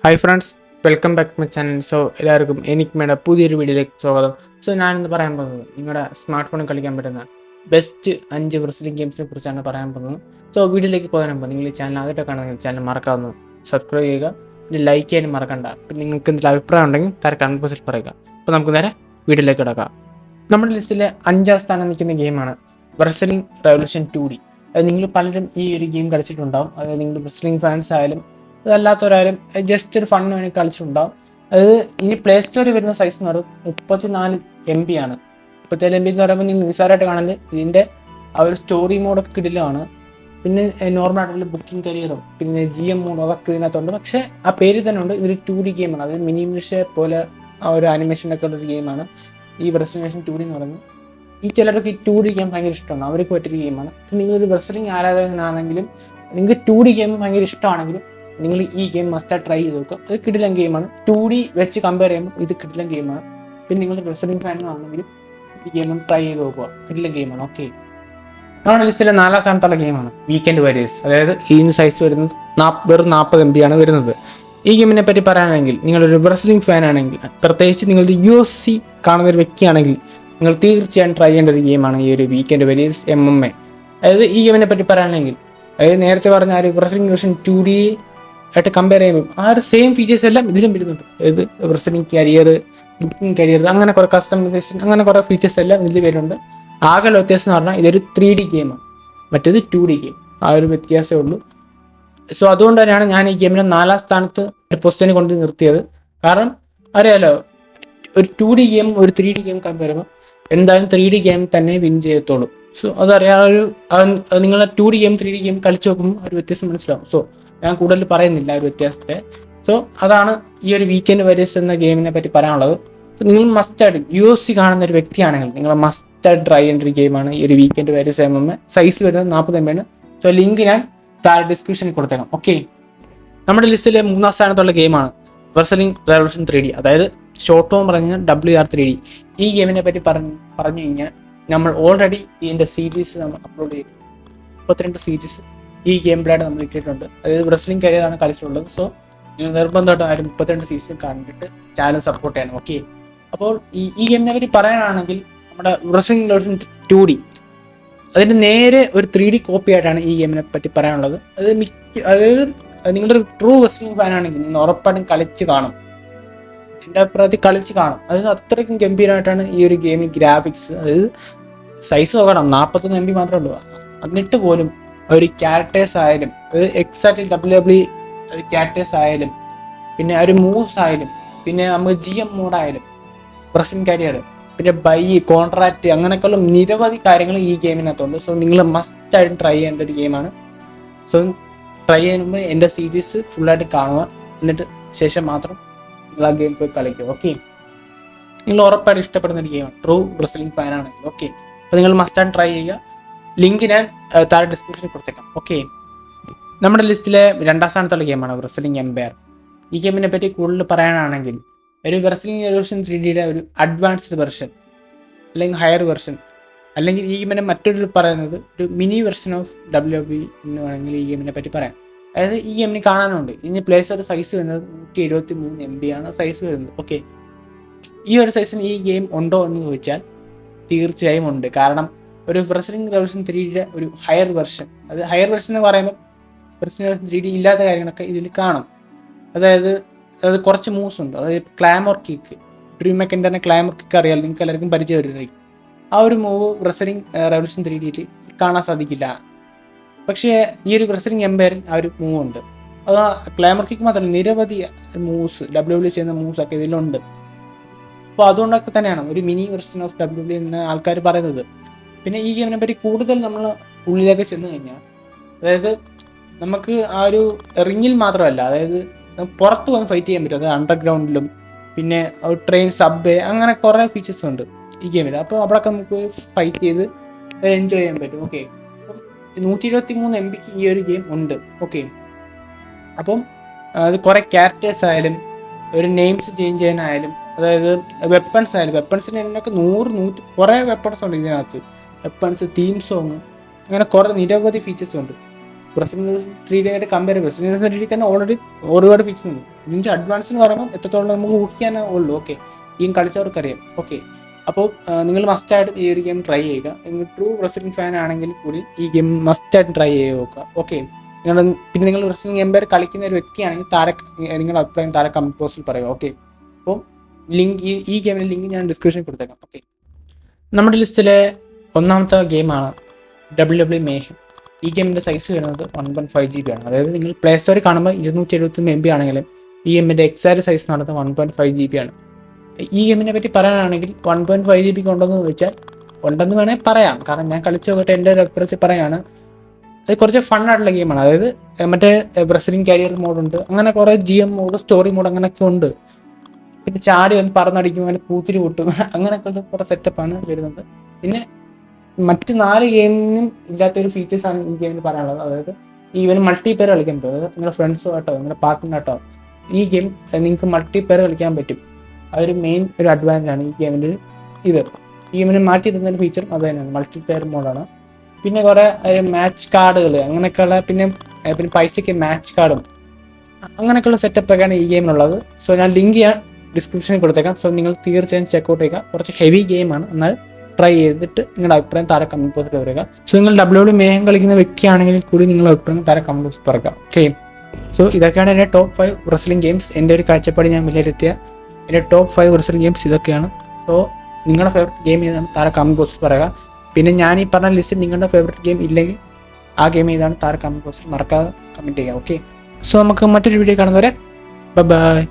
Hi friends, welcome back to my channel. എല്ലാവർക്കും എനിക്കുമേടെ പുതിയൊരു വീഡിയോയിലേക്ക് സ്വാഗതം. ഞാനിന്ന് പറയാൻ പോകുന്നത് നിങ്ങളുടെ സ്മാർട്ട് ഫോണിൽ കളിക്കാൻ പറ്റുന്ന ബെസ്റ്റ് 5 റെസ്ലിംഗ് ഗെയിംസിനെ കുറിച്ചാണ് പറയാൻ പോകുന്നത്. വീഡിയോയിലേക്ക് പോകാൻ മുമ്പ് നിങ്ങൾ ഈ ചാനൽ ആദ്യമായിട്ട് കാണുന്ന ചാനൽ മറക്കാവുന്ന സബ്സ്ക്രൈബ് ചെയ്യുക, പിന്നെ ലൈക്ക് ചെയ്യാനും മറക്കണ്ട. പിന്നെ നിങ്ങൾക്ക് എന്തെങ്കിലും അഭിപ്രായം ഉണ്ടെങ്കിൽ കമന്റ് ബോക്സിൽ പറയുക. അപ്പോൾ നമുക്ക് നേരെ വീഡിയോയിലേക്ക് കിടക്കാം. നമ്മുടെ ലിസ്റ്റിലെ 5ാം സ്ഥാനം നിൽക്കുന്ന ഗെയിമാണ് റെസ്ലിംഗ് റെവല്യൂഷൻ 2D. അത് നിങ്ങൾ പലരും ഈ ഒരു ഗെയിം കളിച്ചിട്ടുണ്ടാവും. അതായത് നിങ്ങൾ റെസ്ലിംഗ് ഫാൻസ് ആയാലും അതല്ലാത്തവരായാലും ജസ്റ്റ് ഒരു ഫണ്ണിന് വേണ്ടി കളിച്ചിട്ടുണ്ടാവും. അതായത് ഇനി പ്ലേ സ്റ്റോറിൽ വരുന്ന സൈസ് എന്ന് പറയുന്നത് 34 MB ആണ്. 34 MB എന്ന് പറയുമ്പോൾ നിങ്ങൾ നിസ്സാരമായിട്ട് കാണല്. ഇതിൻ്റെ ആ ഒരു സ്റ്റോറി മോഡൊക്കെ കിടിലാണ്. പിന്നെ നോർമലായിട്ടുള്ള ബുക്കിംഗ് കരിയറും പിന്നെ GM മോഡും അതൊക്കെ ഇതിനകത്തുണ്ട്. പക്ഷേ ആ പേര് തന്നെ ഉണ്ട്, ഇതൊരു 2D ഗെയിമാണ്. അതായത് മിനിമിഷ പോലെ ആ ഒരു ആനിമേഷനൊക്കെ ഉള്ളൊരു ഗെയിമാണ് ഈ റെസ്ലിംഗ് 2D എന്ന് പറയുന്നത്. ഈ ചിലർക്ക് ഈ 2D ഗെയിം ഭയങ്കര ഇഷ്ടമാണ്, അവർക്ക് പറ്റിയൊരു ഗെയിമാണ്. നിങ്ങളൊരു റെസ്ലിംഗ് ആരാധകനാണെങ്കിലും നിങ്ങൾക്ക് 2D ഗെയിം ഭയങ്കര ഇഷ്ടമാണെങ്കിലും നിങ്ങൾ ഈ ഗെയിം മസ്റ്റായിട്ട് ട്രൈ ചെയ്ത് നോക്കുക. അത് കിടിലൻ ഗെയിമാണ്. 2D വെച്ച് കമ്പയർ ചെയ്യുമ്പോൾ ഇത് കിടിലൻ ഗെയിമാണ്. പിന്നെ നിങ്ങൾ റെസ്ലിംഗ് ഫാനാണെങ്കിലും ഈ ഗെയിം ട്രൈ ചെയ്ത് നോക്കുക, കിടിലൻ ഗെയിമാണ്. ഓക്കെ, നമ്മുടെ ലിസ്റ്റിലെ 4ാം സ്ഥാനത്തുള്ള ഗെയിമാണ് വീക്കെൻഡ് വാരിയേഴ്സ്. അതായത് ഇതിന് സൈസ് വരുന്നത് വെറും 40 MB ആണ് വരുന്നത്. ഈ ഗെയിമിനെ പറ്റി പറയുകയാണെങ്കിൽ നിങ്ങളൊരു റെസ്ലിംഗ് ഫാൻ ആണെങ്കിൽ, പ്രത്യേകിച്ച് നിങ്ങളൊരു UFC കാണുന്ന ഒരു വ്യക്തിയാണെങ്കിൽ നിങ്ങൾ തീർച്ചയായും ട്രൈ ചെയ്യേണ്ട ഒരു ഗെയിമാണ് ഈ ഒരു വീക്കെൻഡ് വാരിയേഴ്സ് MMA. അതായത് ഈ ഗെയിമിനെ പറ്റി പറയുകയാണെങ്കിൽ, അതായത് നേരത്തെ പറഞ്ഞ ആ ഒരു റെസ്ലിംഗ് വേർഷൻ 2D ആയിട്ട് കമ്പയർ ചെയ്യുമ്പോൾ ആ ഒരു സെയിം ഫീച്ചേഴ്സ് എല്ലാം ഇതിലും വരുന്നുണ്ട്. അതായത് റെസ്ലിംഗ് കരിയർ, ബുക്കിംഗ് കരിയർ, അങ്ങനെ കുറേ കസ്റ്റമൈസേഷൻ, അങ്ങനെ കുറേ ഫീച്ചേഴ്സ് എല്ലാം ഇതിൽ വരുന്നുണ്ട്. ആകെ വ്യത്യാസം എന്ന് പറഞ്ഞാൽ ഇതൊരു 3D ഗെയിമാണ്, മറ്റേത് 2D ഗെയിം. ആ ഒരു വ്യത്യാസമേ ഉള്ളൂ. അതുകൊണ്ട് തന്നെയാണ് ഞാൻ ഈ ഗെയിമിനെ 4ാം സ്ഥാനത്ത് ഒരു പൊസിഷന് കൊണ്ട് നിർത്തിയത്. കാരണം അറിയാലോ, ഒരു 2D ഗെയിം ഒരു 3D ഗെയിം കമ്പയർ ചെയ്യുമ്പോൾ എന്തായാലും 3D ഗെയിം തന്നെ വിൻ ചെയ്യത്തുള്ളൂ. അതറിയാം, നിങ്ങൾ 2D ഗെയിം 3D ഗെയിം കളിച്ച് നോക്കുമ്പോൾ ഒരു വ്യത്യാസം മനസ്സിലാവും. ഞാൻ കൂടുതൽ പറയുന്നില്ല ഒരു വ്യത്യാസത്തെ. അതാണ് ഈ ഒരു വീക്കെൻഡ് വാരിയേഴ്സ് എന്ന ഗെയിമിനെ പറ്റി പറയാനുള്ളത്. നിങ്ങൾ മസ്റ്റായിട്ട് UFC കാണുന്ന ഒരു വ്യക്തിയാണെങ്കിൽ നിങ്ങൾ മസ്റ്റായിട്ട് ട്രൈ ചെയ്യേണ്ട ഒരു ഗെയിമാണ് ഈ ഒരു വീക്കെൻഡ് വാരിയേഴ്സ് MMA. സൈസ് വരുന്നത് 40 MB ആണ്. ലിങ്ക് ഞാൻ താഴെ ഡിസ്ക്രിപ്ഷനിൽ കൊടുത്തേക്കാം. ഓക്കെ, നമ്മുടെ ലിസ്റ്റിലെ 3ാം സ്ഥാനത്തുള്ള ഗെയിമാണ് റെസ്ലിംഗ് റെവല്യൂഷൻ 3D. അതായത് ഷോർട്ട് ഫോം പറഞ്ഞാൽ WR3D. ഈ ഗെയിമിനെ പറ്റി പറഞ്ഞു കഴിഞ്ഞാൽ നമ്മൾ ഓൾറെഡി ഇതിൻ്റെ സീരീസ് നമ്മൾ അപ്ലോഡ് ചെയ്തു. 32 സീരീസ് ഈ ഗെയിം പ്ലേയുടെ നമ്മൾ ഇട്ടിട്ടുണ്ട്. അതായത് റെസ്ലിംഗ് കരിയറാണ് കളിച്ചിട്ടുള്ളത്. നിങ്ങൾ നിർബന്ധമായിട്ട് ആരും 32 സീസൺ കണ്ടിട്ട് ചാനൽ സപ്പോർട്ട് ചെയ്യണം. ഓക്കെ, അപ്പോൾ ഈ ഗെയിമിനെ പറ്റി പറയാനാണെങ്കിൽ നമ്മുടെ റെസ്ലിംഗ് റെവല്യൂഷൻ 2D അതിൻ്റെ നേരെ ഒരു 3D കോപ്പി ആയിട്ടാണ് ഈ ഗെയിമിനെ പറ്റി പറയാനുള്ളത്. അതായത് നിങ്ങളൊരു ട്രൂ റെസ്ലിംഗ് ഫാൻ ആണെങ്കിൽ നിങ്ങൾ ഉറപ്പായിട്ടും കളിച്ച് കാണും. എൻ്റെ അഭിപ്രായത്തിൽ കളിച്ച് കാണും. അതായത് അത്രയ്ക്കും ഗംഭീരമായിട്ടാണ് ഈ ഒരു ഗെയിമിൽ ഗ്രാഫിക്സ്. അതായത് സൈസ് നോക്കണം, 41 MB മാത്രമേ ഉള്ളൂ. എന്നിട്ട് പോലും ഒരു ക്യാരക്ടേഴ്സ് ആയാലും, എക്സാക്ട്ലി WWE ഒരു ക്യാരക്ടേഴ്സ് ആയാലും, പിന്നെ ഒരു മൂവ്സ് ആയാലും, പിന്നെ നമുക്ക് GM മോഡായാലും, റെസ്ലിംഗ് കരിയർ, പിന്നെ കോൺട്രാക്റ്റ്, അങ്ങനെയൊക്കെയുള്ള നിരവധി കാര്യങ്ങൾ ഈ ഗെയിമിനകത്തുണ്ട്. നിങ്ങൾ മസ്റ്റായിട്ട് ട്രൈ ചെയ്യേണ്ട ഒരു ഗെയിമാണ്. ട്രൈ ചെയ്യുമ്പോൾ എൻ്റെ സീരീസ് ഫുള്ളായിട്ട് കാണുക, എന്നിട്ട് ശേഷം മാത്രം നിങ്ങൾ ആ ഗെയിം പോയി കളിക്കുക. ഓക്കെ, നിങ്ങൾ ഉറപ്പായിട്ട് ഇഷ്ടപ്പെടുന്ന ഒരു ഗെയിമാണ് ട്രൂ റെസ്ലിംഗ് ഫാനാണെങ്കിൽ. ഓക്കെ, അപ്പോൾ നിങ്ങൾ മസ്റ്റായിട്ട് ട്രൈ ചെയ്യുക. ലിങ്ക് ഞാൻ താഴെ ഡിസ്ക്രിപ്ഷനിൽ കൊടുത്തേക്കാം. ഓക്കെ, നമ്മുടെ ലിസ്റ്റിലെ 2ാം സ്ഥാനത്തുള്ള ഗെയിമാണ് റെസ്ലിംഗ് എംപയർ. ഈ ഗെയിമിനെ പറ്റി കൂടുതൽ പറയാനാണെങ്കിൽ ഒരു റെസ്ലിംഗ് റെവല്യൂഷൻ 3Dയുടെ ഒരു അഡ്വാൻസ്ഡ് വെർഷൻ, അല്ലെങ്കിൽ ഹയർ വെർഷൻ, അല്ലെങ്കിൽ ഈ ഗെയിമിനെ മറ്റൊരു പറയുന്നത് ഒരു മിനി വെർഷൻ ഓഫ് WWE എന്ന് വേണമെങ്കിൽ ഈ ഗെയിമിനെ പറ്റി പറയാം. അതായത് ഈ ഗെയിമിന് കാണാനുണ്ട്. ഇനി പ്ലേ സ്റ്റോർ സൈസ് വരുന്നത് 173 MB ആണ് സൈസ് വരുന്നത്. ഓക്കെ, ഈ ഒരു സൈസിന് ഈ ഗെയിം ഉണ്ടോ എന്ന് ചോദിച്ചാൽ തീർച്ചയായും ഉണ്ട്. കാരണം ഒരു റെസ്ലിംഗ് റെവല്യൂഷൻ 3Dയുടെ ഒരു ഹയർ വെർഷൻ, അത് ഹയർ വെർഷൻ എന്ന് പറയുമ്പോൾ റെസ്ലിംഗ് റെവല്യൂഷൻ 3D ഇല്ലാത്ത കാര്യങ്ങളൊക്കെ ഇതിൽ കാണും. അതായത് കുറച്ച് മൂവ്സ് ഉണ്ട്. അതായത് ക്ലാമർ കിക്ക്, ഡ്രീം മെക്കൻഡറിൻ്റെ ക്ലാമർ കിക്ക് അറിയാം, നിങ്ങൾക്ക് എല്ലാവർക്കും പരിചയം വരുന്നത്. ആ ഒരു മൂവ് റെസ്ലിംഗ് റെവല്യൂഷൻ 3Dയിൽ കാണാൻ സാധിക്കില്ല. പക്ഷേ ഈ ഒരു റെസ്ലിംഗ് എംപയറിൽ ആ ഒരു മൂവ് ഉണ്ട്. അത് ക്ലാമർ കിക്ക് മാത്രമല്ല, നിരവധി മൂവ്സ് WWE ചെയ്യുന്ന മൂവ്സ് ഒക്കെ ഇതിലുണ്ട്. അപ്പോൾ അതുകൊണ്ടൊക്കെ തന്നെയാണ് ഒരു മിനി വെർഷൻ ഓഫ് WWE എന്ന് ആൾക്കാർ പറയുന്നത്. പിന്നെ ഈ ഗെയിമിനെ പറ്റി കൂടുതൽ നമ്മൾ ഉള്ളിലേക്ക് ചെന്ന് കഴിഞ്ഞാൽ, അതായത് നമുക്ക് ആ ഒരു റിങ്ങിൽ മാത്രമല്ല, അതായത് പുറത്ത് പോകാൻ ഫൈറ്റ് ചെയ്യാൻ പറ്റും. അത് അണ്ടർഗ്രൗണ്ടിലും, പിന്നെ ട്രെയിൻ, സബ്വേ, അങ്ങനെ കുറേ ഫീച്ചേഴ്സ് ഉണ്ട് ഈ ഗെയിമിൽ. അപ്പോൾ അവിടെയൊക്കെ നമുക്ക് ഫൈറ്റ് ചെയ്ത് എൻജോയ് ചെയ്യാൻ പറ്റും. ഓക്കെ, 123 MB ഈ ഒരു ഗെയിം ഉണ്ട്. ഓക്കെ, അപ്പം അത് കുറേ ക്യാരക്ടേഴ്സ് ആയാലും, ഒരു നെയിംസ് ചേഞ്ച് ചെയ്യാനായാലും, അതായത് വെപ്പൺസ് ആയാലും, വെപ്പൺസിന് എന്നൊക്കെ 100 കുറേ വെപ്പൺസ് ഉണ്ട് ഇതിനകത്ത്. വെപ്പൺസ്, തീം സോങ്, അങ്ങനെ കുറേ നിരവധി ഫീച്ചേഴ്സ് ഉണ്ട്. റെസിഡന്റ് 3D ആയിട്ട് കമ്പയർ ചെയ്യുമ്പോൾ റെസിഡന്റ് 3D തന്നെ ഓൾറെഡി ഒരുപാട് ഫിക്സ് ഉണ്ട്. ഇതിൻ്റെ അഡ്വാൻസ് എന്ന് പറയുമ്പോൾ എത്രത്തോളം നമുക്ക് ഊഹിക്കാനേ ഉള്ളൂ. ഓക്കെ, ഈ കളിച്ചവർക്കറിയാം. ഓക്കെ, അപ്പോൾ നിങ്ങൾ മസ്റ്റായിട്ട് ഈ ഒരു ഗെയിം ട്രൈ ചെയ്യുക. നിങ്ങൾ ട്രൂ റെസിഡന്റ് ഫാൻ ആണെങ്കിൽ കൂടി ഈ ഗെയിം മസ്റ്റായിട്ട് ട്രൈ ചെയ്ത് നോക്കുക. ഓക്കെ, പിന്നെ നിങ്ങൾ റെസിഡന്റ് എംപയർ കളിക്കുന്ന ഒരു വ്യക്തിയാണെങ്കിൽ നിങ്ങളുടെ അഭിപ്രായം താഴെ കമന്റ് ബോക്സിൽ പറയുക. ഓക്കെ, അപ്പോൾ ലിങ്ക് ഈ ഗെയിമിൻ്റെ ലിങ്ക് ഞാൻ ഡിസ്ക്രിപ്ഷനിൽ കൊടുത്തേക്കാം. ഓക്കെ, നമ്മുടെ ലിസ്റ്റിലെ ഒന്നാമത്തെ ഗെയിമാണ് WWE Mayhem. ഈ ഗെയിമിൻ്റെ സൈസ് വരുന്നത് 1.5 GB ആണ്. അതായത് നിങ്ങൾ പ്ലേ സ്റ്റോറിൽ കാണുമ്പോൾ 273 MB ആണെങ്കിലും ഈ ഗെയിമിൻ്റെ എക്സാക്ട് സൈസ് എന്ന് പറയുന്നത് 1.5 GB ആണ്. ഈ ഗെയിമിനെ പറ്റി പറയാനാണെങ്കിൽ 1.5 GB ഉണ്ടെന്ന് ചോദിച്ചാൽ ഉണ്ടെന്ന് വേണമെങ്കിൽ പറയാം. കാരണം ഞാൻ കളിച്ചു നോക്കിയിട്ട് എൻ്റെ ഒരു അഭിപ്രായത്തിൽ പറയാണ്, അത് കുറച്ച് ഫണ്ണായിട്ടുള്ള ഗെയിമാണ്. അതായത് മറ്റേ റെസ്ലിംഗ് കരിയർ മോഡുണ്ട്, അങ്ങനെ കുറേ GM മോഡ്, സ്റ്റോറി മോഡ് അങ്ങനെയൊക്കെ ഉണ്ട്. പിന്നെ ചാടി വന്ന് പറന്നടിക്കും, അങ്ങനെ പൂത്തിരി പൊട്ടും, അങ്ങനെയൊക്കെ കുറേ സെറ്റപ്പാണ് വരുന്നത്. പിന്നെ മറ്റ് 4 ഗെയിമിനും ഇല്ലാത്തൊരു ഫീച്ചേഴ്സാണ് ഈ ഗെയിമിൽ പറയാനുള്ളത്. അതായത് ഈവൻ മൾട്ടിപ്ലെയർ കളിക്കാൻ പറ്റും. അതായത് നിങ്ങളുടെ ഫ്രണ്ട്സുമായിട്ടോ നിങ്ങളുടെ പാർട്ട്ണറായിട്ടോ ഈ ഗെയിം നിങ്ങൾക്ക് മൾട്ടിപ്ലെയർ കളിക്കാൻ പറ്റും. അതൊരു മെയിൻ ഒരു അഡ്വാൻറ്റേജ് ആണ് ഈ ഗെയിമിൻ്റെ. ഈ ഗെയിമിന് മാറ്റിയിരുന്ന ഒരു ഫീച്ചറും അത് തന്നെയാണ്, മൾട്ടിപ്ലെയർ മോഡാണ്. പിന്നെ കുറേ മാച്ച് കാർഡുകൾ അങ്ങനെയൊക്കെയുള്ള പിന്നെ പൈസയ്ക്ക് മാച്ച് കാർഡും അങ്ങനെയൊക്കെയുള്ള സെറ്റപ്പൊക്കെയാണ് ഈ ഗെയിമിനുള്ളത്. സോ ഞാൻ ലിങ്ക് ഞാൻ ഡിസ്ക്രിപ്ഷനിൽ കൊടുത്തേക്കാം. സോ നിങ്ങൾ തീർച്ചയായും ചെക്കൗട്ട് ചെയ്യുക. കുറച്ച് ഹെവി ഗെയിമാണ്, എന്നാൽ ട്രൈ ചെയ്തിട്ട് നിങ്ങളുടെ അഭിപ്രായം താഴെ കമന്റ് ബോക്സിൽ പറയുക. സോ നിങ്ങൾ WWE Mayhem കളിക്കുന്ന വ്യക്തിയാണെങ്കിൽ കൂടി നിങ്ങളുടെ അഭിപ്രായം താഴെ കമന്റ് ബോക്സിൽ പറയുക. ഓക്കെ, സോ ഇതൊക്കെയാണ് എൻ്റെ ടോപ്പ് 5 റെസ്ലിംഗ് ഗെയിംസ്. എൻ്റെ ഒരു കാഴ്ചപ്പാട് ഞാൻ വിലയിരുത്തിയ എൻ്റെ ടോപ്പ് 5 റെസ്ലിംഗ് ഗെയിംസ് ഇതൊക്കെയാണ്. സോ നിങ്ങളുടെ ഫേവറേറ്റ് ഗെയിം ഏതാണ് താഴെ കമന്റ് ബോക്സിൽ പറയുക. പിന്നെ ഞാൻ ഈ പറഞ്ഞ ലിസ്റ്റിൽ നിങ്ങളുടെ ഫേവറേറ്റ് ഗെയിം ഇല്ലെങ്കിൽ ആ ഗെയിം ഏതാണ് താഴെ കമന്റ് ബോക്സിൽ മറക്കാതെ കമൻറ്റ് ചെയ്യുക. ഓക്കെ, സോ നമുക്ക് മറ്റൊരു വീഡിയോ കാണുന്നവരെ ബൈ.